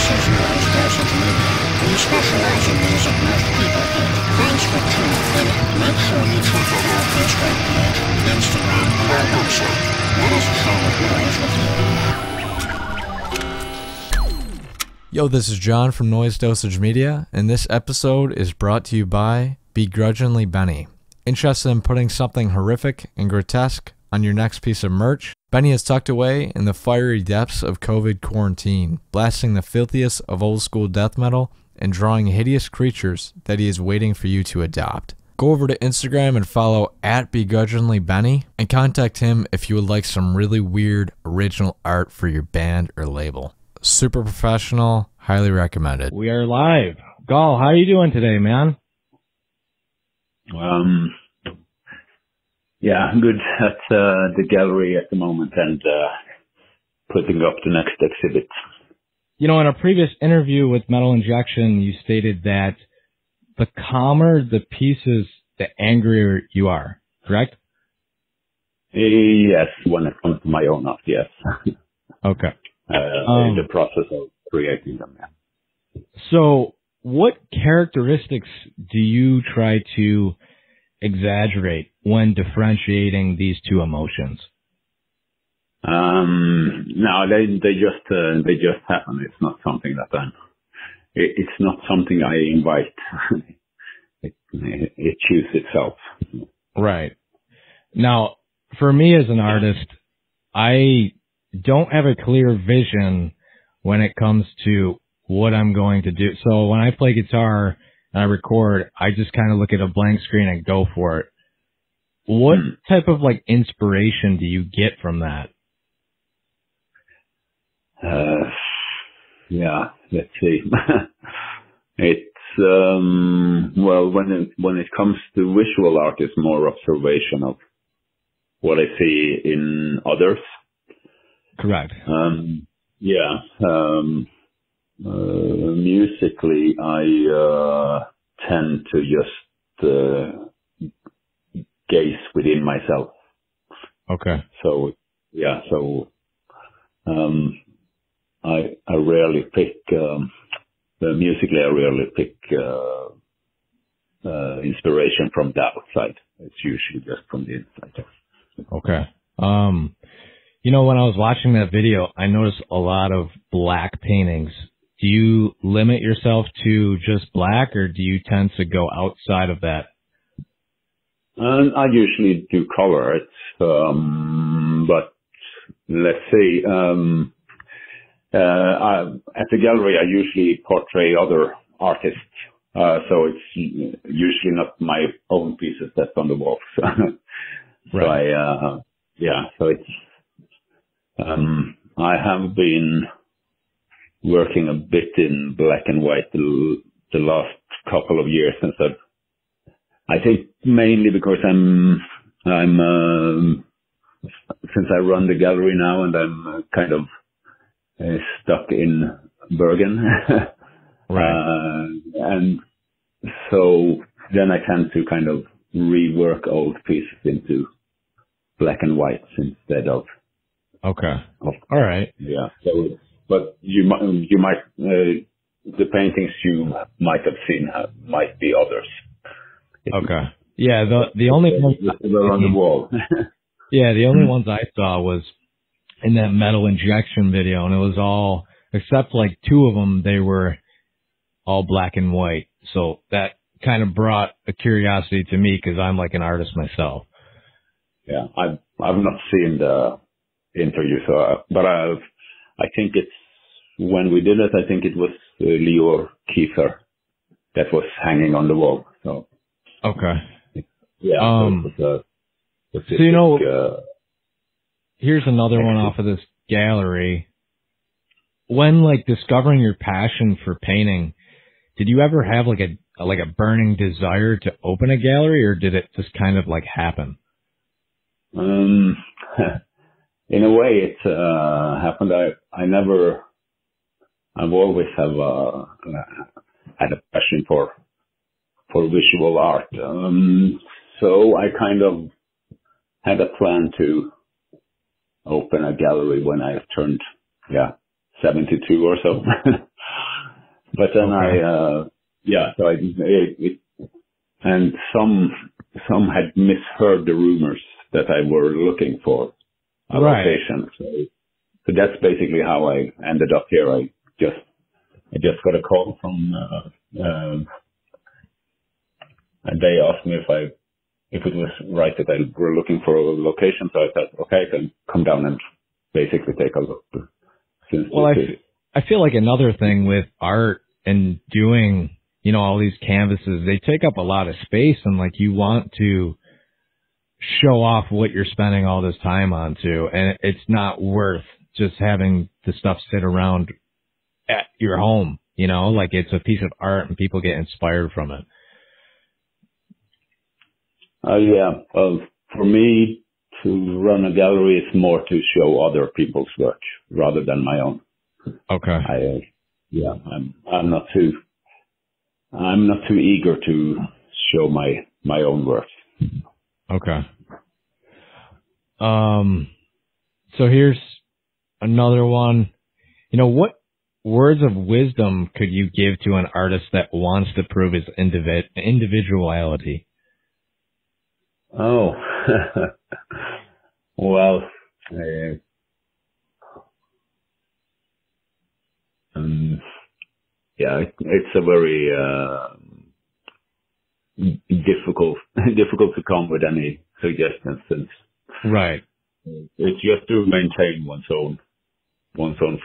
is NoiseDosageMedia. We specialize in music most people hate. Thanks for tuning in. Make sure you check out our Facebook page, Instagram, and our website. Let us share the noise with you. Yo, this is John from NoiseDosageMedia, and this episode is brought to you by Begrudgingly Benny. Interested in putting something horrific and grotesque on your next piece of merch? Benny is tucked away in the fiery depths of COVID quarantine, blasting the filthiest of old school death metal and drawing hideous creatures that he is waiting for you to adopt. Go over to Instagram and follow @BegrudginglyBenny and contact him if you would like some really weird original art for your band or label. Super professional, highly recommended. We are live. Gahl, how are you doing today, man? Yeah, I'm good at the gallery at the moment and putting up the next exhibit. You know, in a previous interview with Metal Injection, you stated that the calmer the pieces, the angrier you are, correct? Yes, when it comes to my own art, yes. Okay. In the process of creating them, yeah. So, what characteristics do you try to exaggerate when differentiating these two emotions? No, they just happen. It's not something that it's not something I invite. it chooses itself. Right. Now, for me as an artist, I don't have a clear vision when it comes to what I'm going to do. So when I play guitar and I record, I just kind of look at a blank screen and go for it. What type of like inspiration do you get from that? Yeah, let's see. It's well, when it comes to visual art, it's more observation of what I see in others. Correct. Musically, I tend to just gaze within myself. Okay. So, yeah, I rarely pick, musically I rarely pick inspiration from the outside. It's usually just from the inside. Okay. You know, when I was watching that video, I noticed a lot of black paintings. Do you limit yourself to just black, or do you tend to go outside of that? I usually do color it, but let's see. At the gallery, I usually portray other artists, so it's usually not my own pieces that's on the walls. Right. So it's. I have been working a bit in black and white the last couple of years since I think mainly because I'm since I run the gallery now and I'm kind of stuck in Bergen. Right. And so then I tend to kind of rework old pieces into black and whites instead of. Okay. All right. Yeah. So, but you might the paintings you might have seen might be others. Okay. Yeah. The only ones they're on the wall. Yeah. The only ones I saw was in that Metal Injection video, and it was all except like two of them. They were all black and white. So that kind of brought a curiosity to me because I'm like an artist myself. Yeah. I've not seen the interview, so but I think it's when we did it. I think it was Leo Kiefer that was hanging on the wall. So okay, yeah. So you know, here's another one off of this gallery. When like discovering your passion for painting, did you ever have like a burning desire to open a gallery, or did it just kind of like happen? In a way, it happened. I've always had a passion for visual art. So I kind of had a plan to open a gallery when I turned, 72 or so. But then Okay. so and some had misheard the rumors that I were looking for a Right. location. So that's basically how I ended up here. I just got a call from, and they asked me if it was right that I were looking for a location. So I thought, okay, I can come down and basically take a look. Well, I feel like another thing with art and doing, you know, all these canvases, they take up a lot of space, and like you want to show off what you're spending all this time on too, and it's not worth just having the stuff sit around at your home, you know, like it's a piece of art and people get inspired from it. Yeah. Well, for me to run a gallery is more to show other people's work rather than my own. Okay. I'm not too eager to show my own work. Okay. So here's another one. You know, what words of wisdom could you give to an artist that wants to prove his individuality? Oh, well, it's a very difficult to come with any suggestions, since Right. it's just to maintain one's own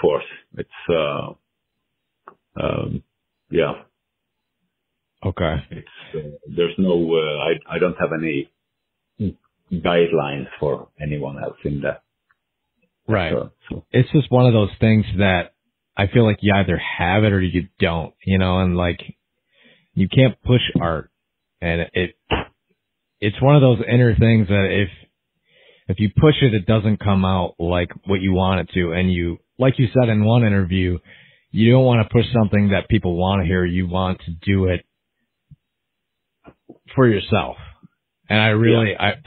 force. It's Okay. It's there's no I don't have any guidelines for anyone else in that. Right. So. It's just one of those things that I feel like you either have it or you don't, you know, and like you can't push art, and it's one of those inner things that if you push it, it doesn't come out like what you want it to. And you, like you said in one interview, you don't want to push something that people want to hear. You want to do it for yourself. And I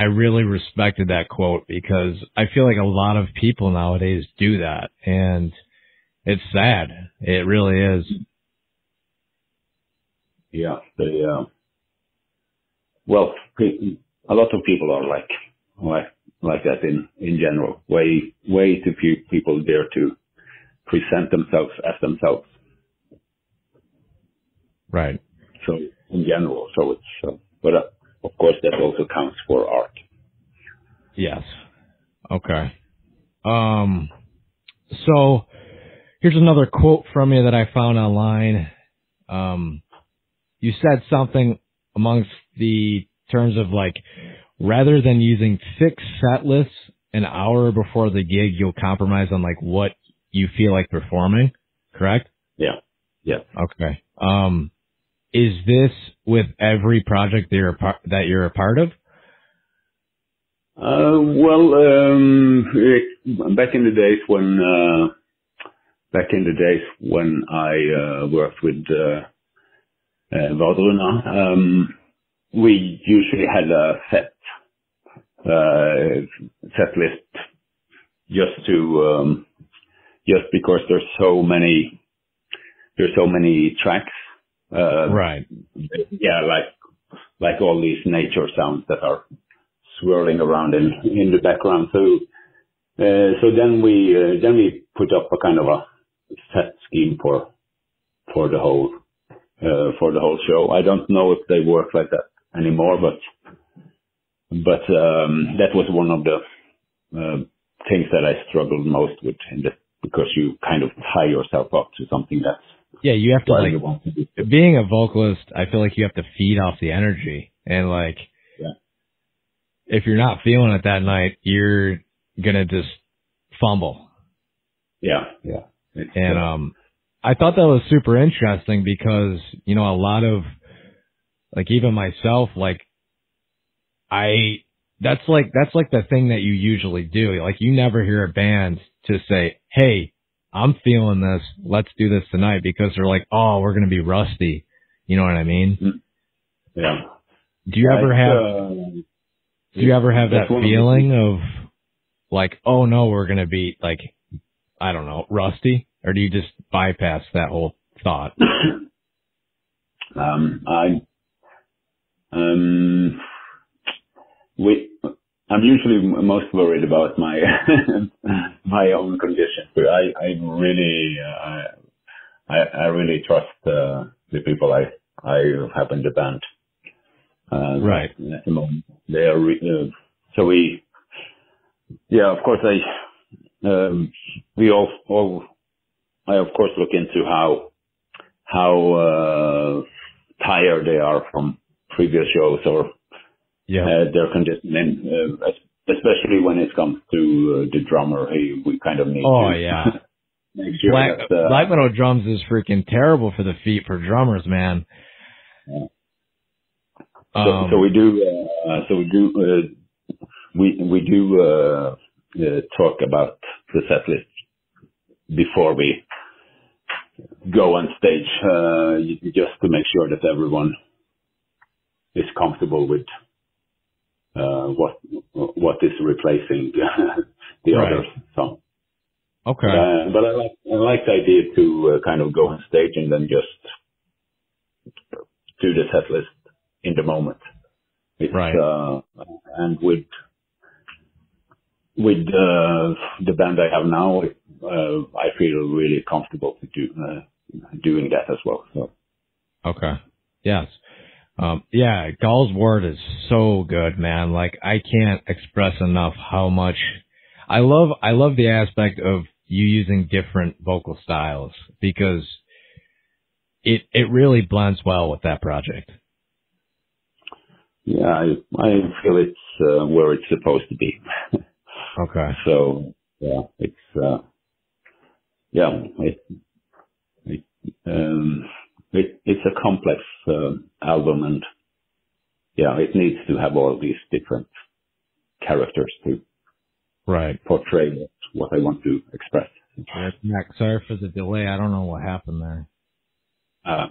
really respected that quote, because I feel like a lot of people nowadays do that, and it's sad. It really is. Yeah. Well, a lot of people are like that in general. Way too few people dare to present themselves as themselves. Right. So in general, but of course that also counts for art. Yes. Okay. So here's another quote from you that I found online. You said something amongst the terms of like, rather than using fixed set lists an hour before the gig, you'll compromise on like what you feel like performing, correct? Yeah. Yeah. Okay. Is this with every project that you're a part of? Back in the days when I worked with Vadruna, we usually had a set list just because there's so many tracks. Right. Yeah, like all these nature sounds that are swirling around in the background. So then we put up a kind of a set scheme for the whole show. I don't know if they work like that anymore, but that was one of the things that I struggled most with, because you kind of tie yourself up to something that's. Yeah, you have to being a vocalist, I feel like you have to feed off the energy, and if you're not feeling it that night, you're gonna just fumble. Yeah. And I thought that was super interesting, because, you know, a lot of, like, even myself, like, that's like the thing that you usually do. Like, you never hear a band to say, hey, I'm feeling this, let's do this tonight, because they're like, oh, we're going to be rusty. You know what I mean? Yeah. Do you ever have that feeling of like, oh no, we're going to be like, I don't know, rusty? Or do you just bypass that whole thought? I'm usually most worried about my my own condition. But I really trust the people I have in the band. Right. At the moment, they are. So we, yeah, of course we all I of course look into how tired they are from previous shows or their conditioning, especially when it comes to the drummer. We kind of need to make sure black metal drums is freaking terrible for the feet for drummers, man. Yeah. So we do talk about the set list before we go on stage, just to make sure that everyone is comfortable with what is replacing the others. So, okay. But I like the idea to kind of go on stage and then just do the set list in the moment. It's, and with the band I have now, I feel really comfortable to doing that as well. So. Okay. Yes. Gaahls' word is so good, man. Like, I can't express enough how much I love the aspect of you using different vocal styles, because it really blends well with that project. Yeah, I feel it's where it's supposed to be. Okay. So yeah, it's a complex album, and it needs to have all these different characters to portray what I want to express. Mac, sorry for the delay. I don't know what happened there.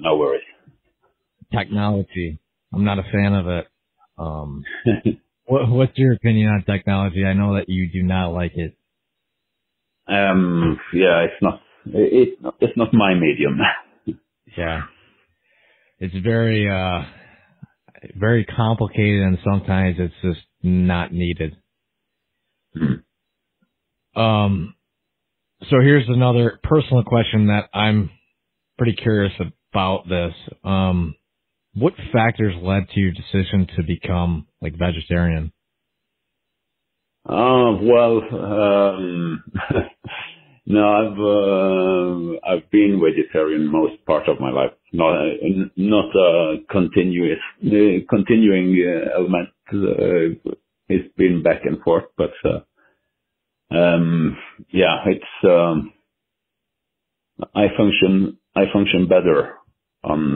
No worries. Technology. I'm not a fan of it. What's your opinion on technology? I know that you do not like it. It's not my medium. Yeah. It's very, very complicated, and sometimes it's just not needed. So here's another personal question that I'm pretty curious about this. What factors led to your decision to become vegetarian? No, I've been vegetarian most part of my life. Not continuing element. It's been back and forth, but it's I function better on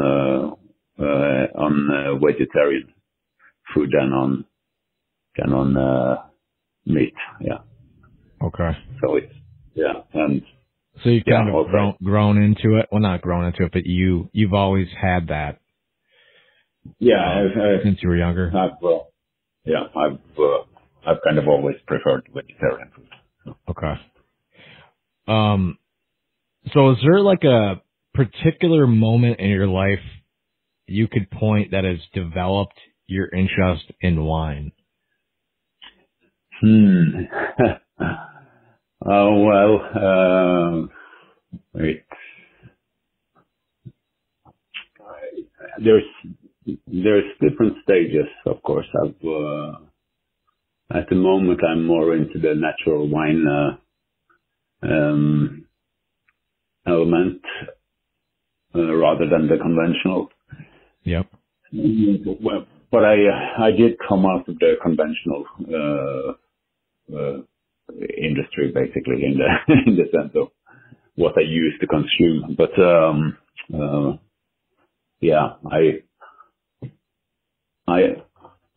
vegetarian food than on meat. Yeah. Okay. So it's and so you've kind of grown into it. Well, not grown into it, but you've always had that. Yeah, since you were younger. I've kind of always preferred vegetarian food. Okay. So is there a particular moment in your life you could point that has developed your interest in wine? There's different stages, of course. At the moment, I'm more into the natural wine element rather than the conventional. Yep. But I did come out of the conventional industry, basically, in the sense of what I used to consume. But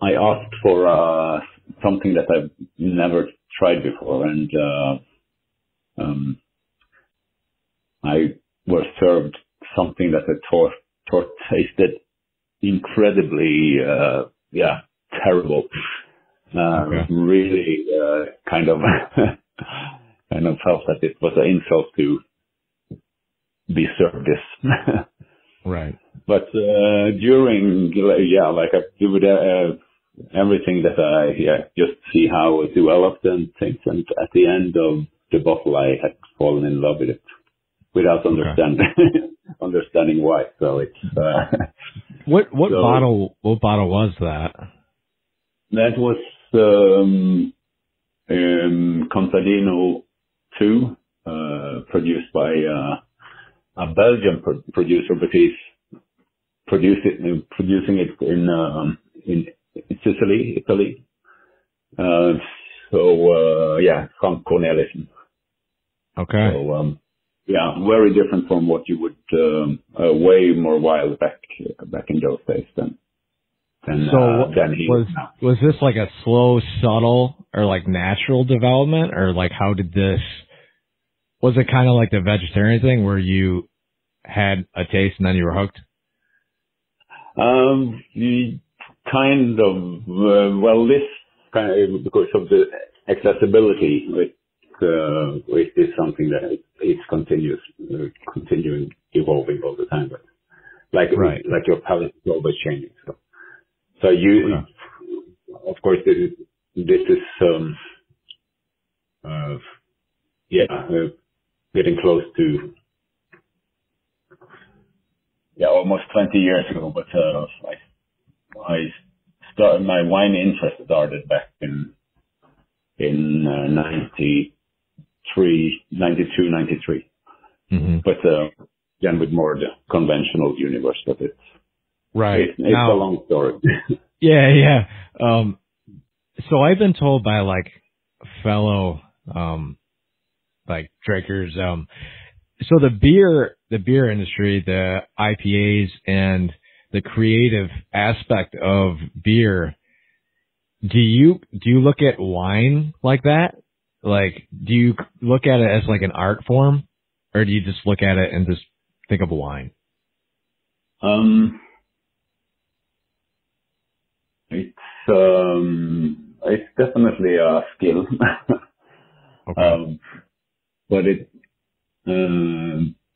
I asked for something that I've never tried before, and I was served something that I thought tasted incredibly terrible. Really kind of felt that it was an insult to be served this. Right. But during, like I do with everything that I just see how it developed and things, and at the end of the bottle, I had fallen in love with it without understanding why. So it's what bottle was that? That was Contadino 2, produced by a Belgian producer, but he's producing it in Sicily, Italy. Frank Cornelissen. Okay. So very different from what you would way more wild back in those days than he was this like a slow, subtle, or like natural development, or like how did this? Was it kind of like the vegetarian thing where you had a taste and then you were hooked? Kind of. This kind of, because of the accessibility, it is something that it's continuing evolving all the time. But like your palate is always changing. So you, of course, this is getting close to almost 20 years ago. But I started, my wine interest started back in 92, 93. Mm-hmm. But again, with more the conventional universe, but it's right. It's a long story. Yeah. So I've been told by like fellow like drinkers, so the beer industry, the IPAs and the creative aspect of beer, do you look at wine like that? Like, do you look at it as like an art form, or do you just look at it and just think of a wine? It's definitely a skill. Okay.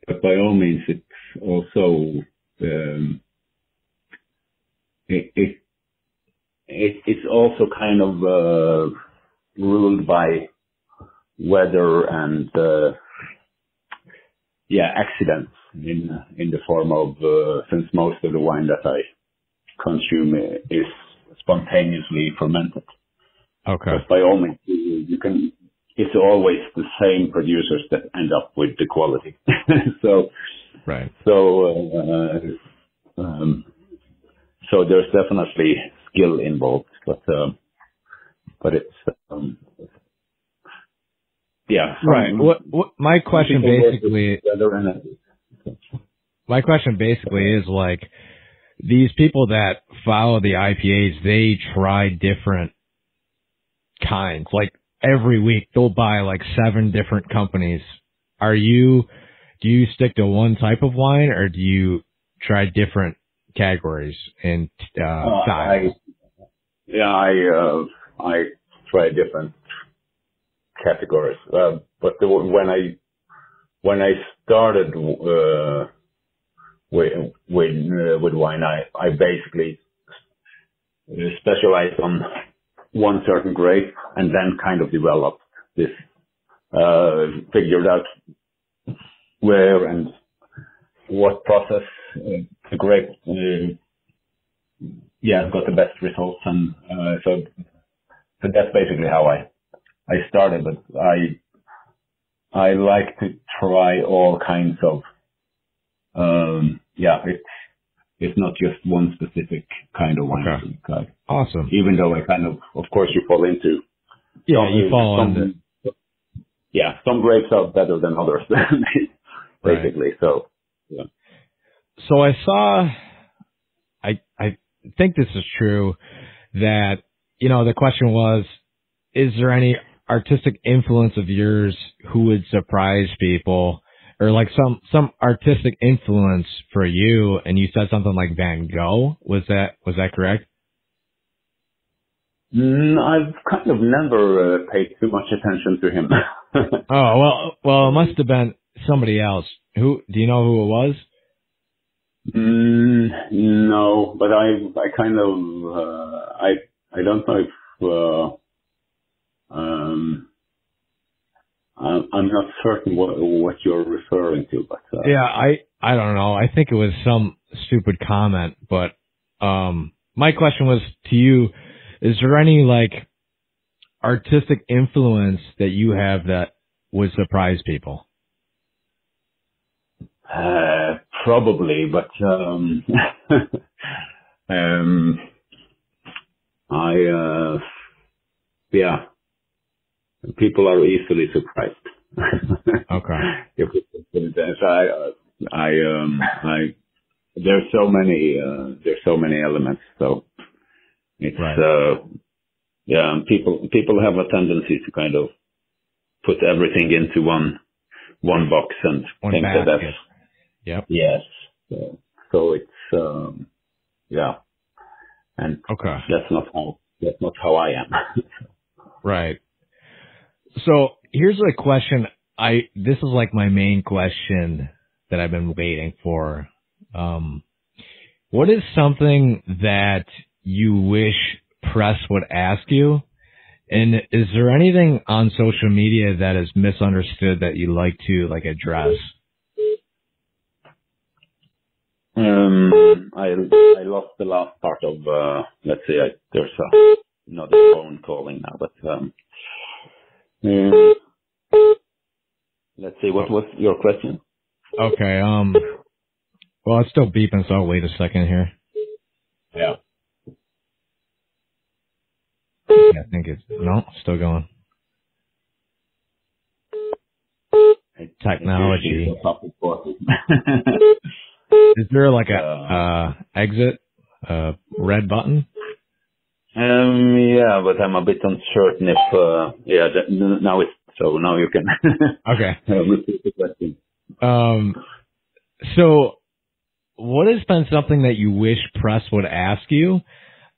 But by all means, it's also it's also kind of ruled by weather and accidents in the form of since most of the wine that I consume is spontaneously fermented. Okay. But by all means, you can. It's always the same producers that end up with the quality. So there's definitely skill involved, but it's right. What my question basically is like, these people that follow the IPAs, they try different kinds. Like every week they'll buy like 7 different companies. Do you stick to one type of wine, or do you try different categories and styles? I try different categories. But when I started with wine, I basically specialized on one certain grape, and then kind of developed this, figured out where and what process the grape got the best results, and so that's basically how I started. But I like to try all kinds of it's not just one specific kind of wine. Okay. Awesome. Even though I kind of course you fall into some grapes are better than others, basically. Right. So So I saw, I think this is true, that, the question was, is there any artistic influence of yours who would surprise people, or like some artistic influence for you? And you said something like Van Gogh. Was that correct? I've kind of never paid too much attention to him. Oh, well, it must have been somebody else. Who do you know who it was? No, but I kind of, I don't know if, I'm not certain what you're referring to, but, yeah, I don't know. I think it was some stupid comment, but, my question was to you, is there any like artistic influence that you have that would surprise people? Probably, but yeah, people are easily surprised. Okay. If there's so many elements, so it's right. Yeah, people have a tendency to kind of put everything into one box and think that that's. Yep. Yes. So it's yeah, and okay. That's not how I am. Right. So here's a question. This is like my main question that I've been waiting for. What is something that you wish press would ask you? And is there anything on social media that is misunderstood that you like to like address? I lost the last part of, let's say there's another phone calling now, but, let's see, what was your question? Okay, well, it's still beeping, so I'll wait a second here. Yeah. I think it's, no, still going. Technology. Is there like a exit red button? Yeah, but I'm a bit uncertain if now you can okay. Repeat the question. So what has been something that you wish press would ask you?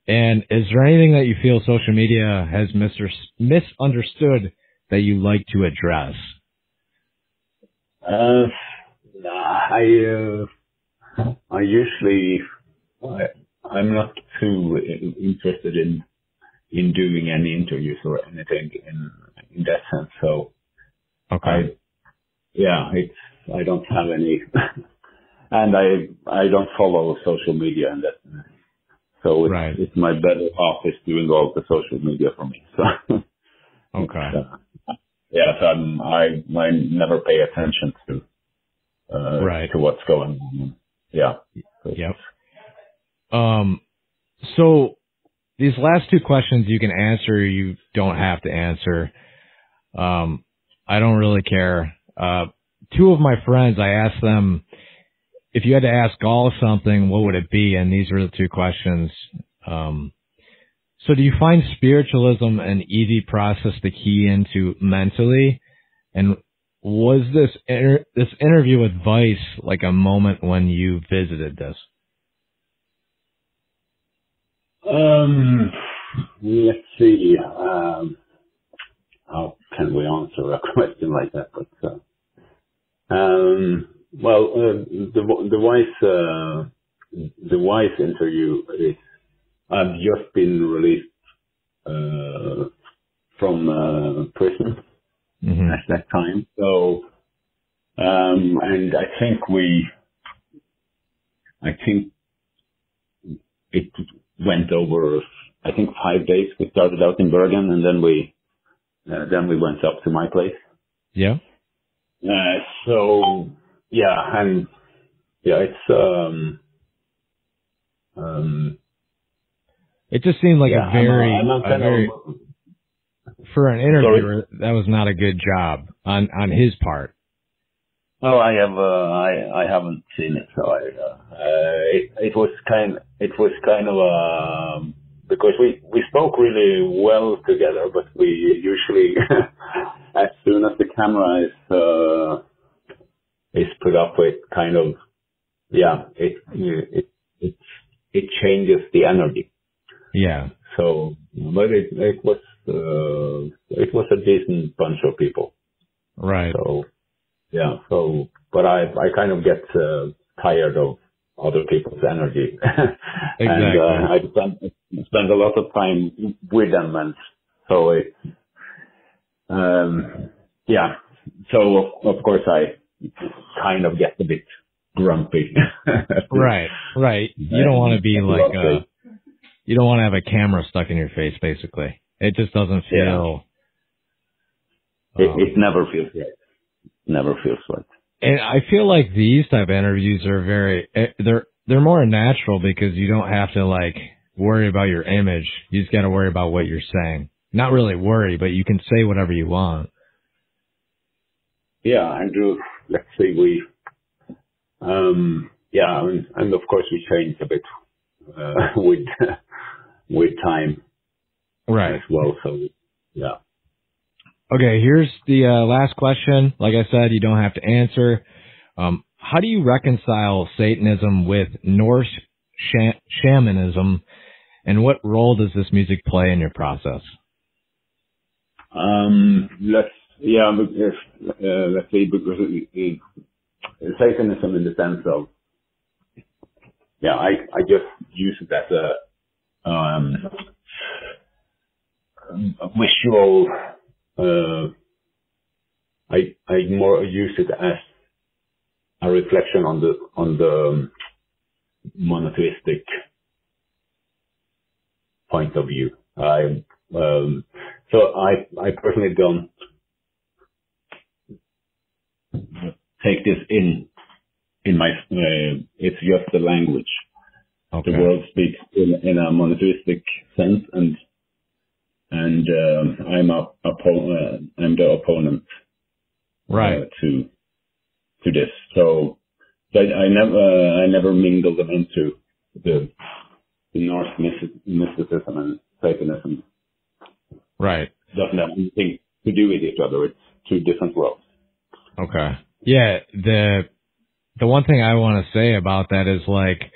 And is there anything that you feel social media has misunderstood that you like to address? I usually, I'm not too interested in doing any interviews or anything in that sense. So, okay. I don't have any, and I don't follow social media and that. So it's my better half is doing all the social media for me. So, okay. So I never pay attention to what's going on. Yeah. Yep. So these last two questions you can answer, you don't have to answer. I don't really care. Two of my friends, I asked them, if you had to ask Gaahls something, what would it be? And these are the two questions. So do you find spiritualism an easy process to key into mentally? And was this interview with Vice like a moment when you visited this? Let's see. How can we answer a question like that? But the Vice interview is I've just been released from prison at that time. So and I think it went over 5 days. We started out in Bergen and then we went up to my place. Yeah. It's it just seemed like a very for an interviewer that was not a good job on his part. Oh, I haven't seen it, so it was kind of because we spoke really well together, but we usually as soon as the camera is put up, it kind of it changes the energy. Yeah. So, but it was a decent bunch of people. Right. So, yeah. So, but I kind of get tired of other people's energy, Exactly. and I spend a lot of time with them, and so it, yeah. So of course I kind of get a bit grumpy. Right. You don't want to be like you don't want to have a camera stuck in your face, basically. It just doesn't feel. Yeah. It never feels right. Never feels right. And I feel like these type of interviews are they're more natural because you don't have to like worry about your image. You just got to worry about what you're saying. Not really worry, but you can say whatever you want. Yeah, Andrew. Let's say we. Yeah, and of course we changed a bit with time, right? As well. So yeah. Okay, here's the last question. Like I said, you don't have to answer. How do you reconcile Satanism with Norse shamanism, and what role does this music play in your process? Let's say because Satanism in the sense of I just use it as a visual. I more use it as a reflection on the monotheistic point of view. So I personally don't take this in my. It's just the language. Okay. The world speaks in a monotheistic sense, and I'm the opponent, right, to this. So I never mingle them into the Norse mysticism and Satanism. Right. Doesn't have anything to do with each other. It's two different worlds. Okay. Yeah. The one thing I want to say about that is like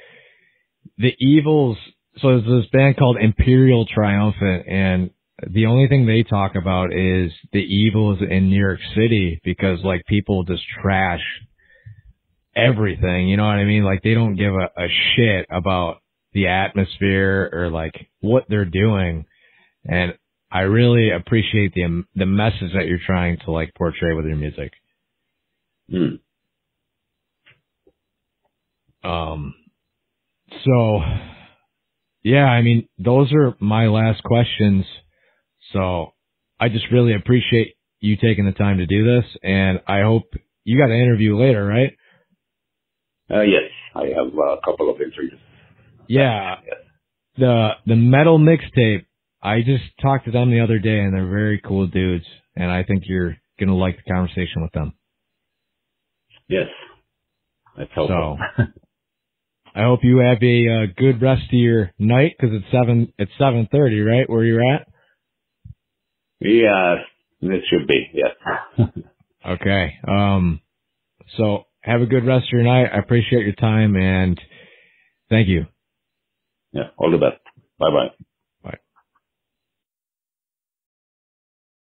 the evils. So there's this band called Imperial Triumphant, and the only thing they talk about is the evils in New York City because like people just trash everything. You know what I mean? Like they don't give a shit about the atmosphere or like what they're doing. And I really appreciate the message that you're trying to like portray with your music. So yeah, I mean, those are my last questions. So I just really appreciate you taking the time to do this, and I hope you got an interview later, right? Yes, I have a couple of interviews. Yeah. Yes. The metal mixtape, I just talked to them the other day, and they're very cool dudes, and I think you're going to like the conversation with them. Yes. That's helpful. So I hope you have a good rest of your night, because it's 7:30, right, where you're at? Yeah, it should be, yes. Okay. So have a good rest of your night. I appreciate your time, and thank you. Yeah, all the best. Bye-bye.